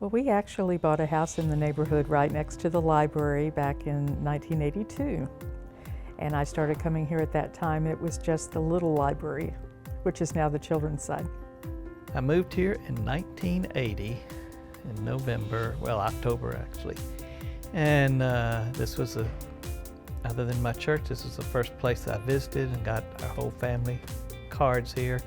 Well, we actually bought a house in the neighborhood right next to the library back in 1982. And I started coming here at that time. It was just the little library, which is now the children's side. I moved here in 1980 in November, well, October actually. And this was other than my church, this was the first place I visited and got our whole family cards here.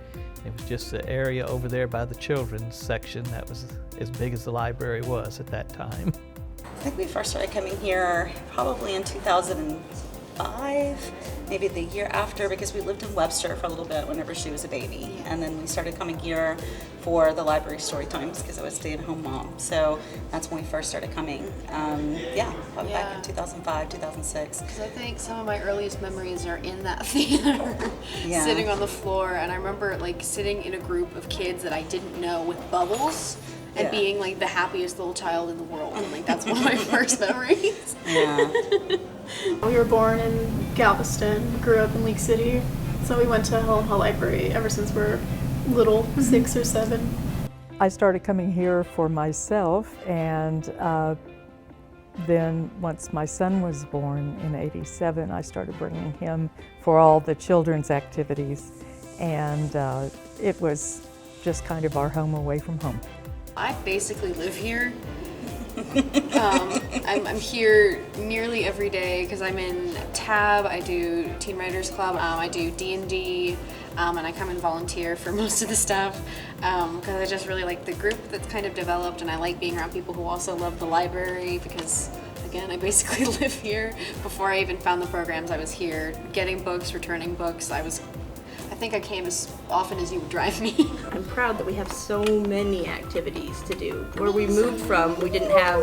It was just the area over there by the children's section that was as big as the library was at that time. I think we first started coming here probably in 2005, maybe the year after, because we lived in Webster for a little bit whenever she was a baby. And then we started coming here for the library story times because I was a stay-at-home mom. So that's when we first started coming. Back in 2005, 2006. Because I think some of my earliest memories are in that theater, sitting on the floor. And I remember like sitting in a group of kids that I didn't know with bubbles. And being like the happiest little child in the world. And like that's one of my first memories. Yeah. We were born in Galveston, grew up in League City, so we went to Helen Hall Library ever since we're little, 6 or 7. I started coming here for myself, and then once my son was born in '87, I started bringing him for all the children's activities, and it was just kind of our home away from home. I basically live here. I'm here nearly every day because I'm in TAB, I do Teen Writers Club, I do D&D, and I come and volunteer for most of the stuff because I just really like the group that's kind of developed, and I like being around people who also love the library because, again, I basically live here. Before I even found the programs, I was here getting books, returning books. I think I came as often as you would drive me. I'm proud that we have so many activities to do. Where we moved from, we didn't have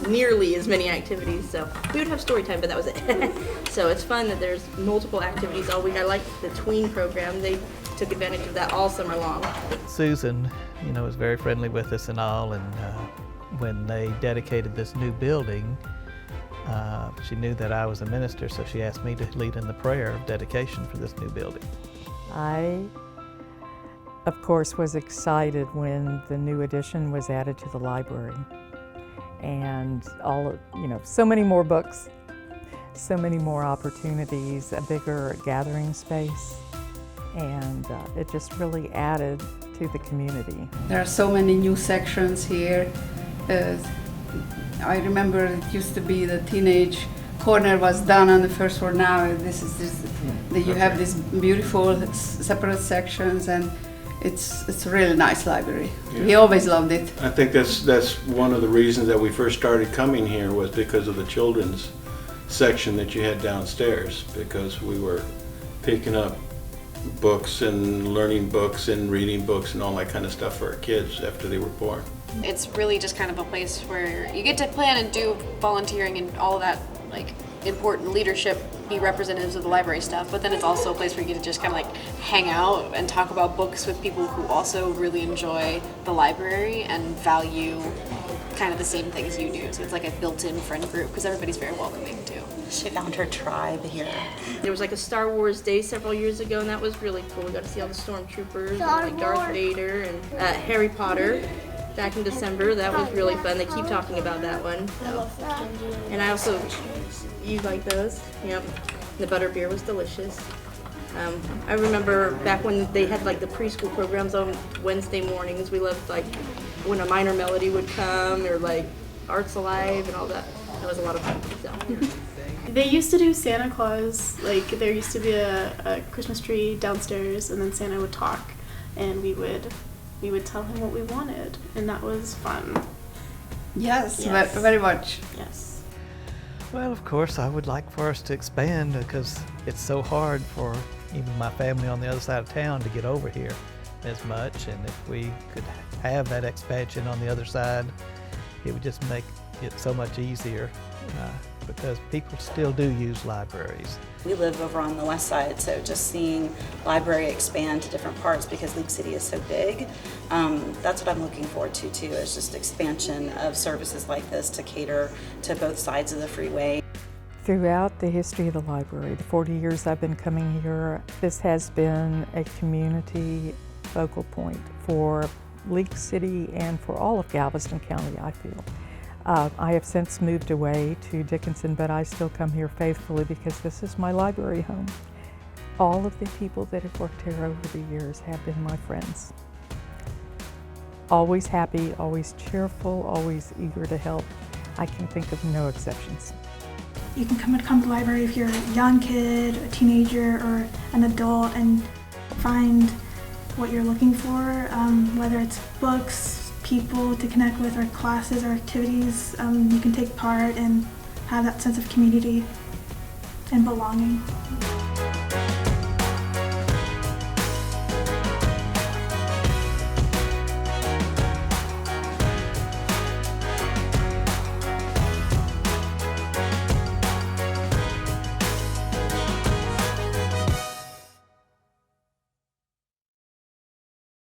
nearly as many activities, so we would have story time, but that was it. So it's fun that there's multiple activities all week. I like the tween program. They took advantage of that all summer long. Susan, was very friendly with us and all, and when they dedicated this new building, she knew that I was a minister, so she asked me to lead in the prayer of dedication for this new building. I, of course, was excited when the new addition was added to the library. And so many more books, so many more opportunities, a bigger gathering space, and it just really added to the community. There are so many new sections here. I remember it used to be the teenage corner was done on the first floor. Now you have these beautiful separate sections, and it's a really nice library. Yeah. We always loved it. I think that's one of the reasons that we first started coming here was because of the children's section that you had downstairs, because we were picking up books and learning books and reading books and all that kind of stuff for our kids after they were born. It's really just kind of a place where you get to plan and do volunteering and all of that, like important leadership, be representatives of the library stuff, but then it's also a place where you get to just kind of like hang out and talk about books with people who also really enjoy the library and value kind of the same things you do. So it's like a built-in friend group because everybody's very welcoming too. She found her tribe here. There was like a Star Wars Day several years ago, and that was really cool. We got to see all the stormtroopers, and like Darth Vader and Harry Potter. Back in December, that was really fun. They keep talking about that one. So. And I also, you like those? Yep. The butterbeer was delicious. I remember back when they had like the preschool programs on Wednesday mornings. We loved like when a minor melody would come, or like Arts Alive and all that. That was a lot of fun. So. They used to do Santa Claus. Like there used to be a Christmas tree downstairs, and then Santa would talk, and we would tell him what we wanted, and that was fun. Yes. Very much. Yes. Well, of course, I would like for us to expand because it's so hard for even my family on the other side of town to get over here as much, and if we could have that expansion on the other side, it would just make it so much easier because people still do use libraries. We live over on the west side, so just seeing library expand to different parts because League City is so big, that's what I'm looking forward to too, is just expansion of services like this to cater to both sides of the freeway. Throughout the history of the library, the 40 years I've been coming here, this has been a community focal point for League City and for all of Galveston County, I feel. I have since moved away to Dickinson, but I still come here faithfully because this is my library home. All of the people that have worked here over the years have been my friends. Always happy, always cheerful, always eager to help. I can think of no exceptions. You can come to the library if you're a young kid, a teenager, or an adult and find what you're looking for, whether it's books, people to connect with, or classes or activities. You can take part and have that sense of community and belonging.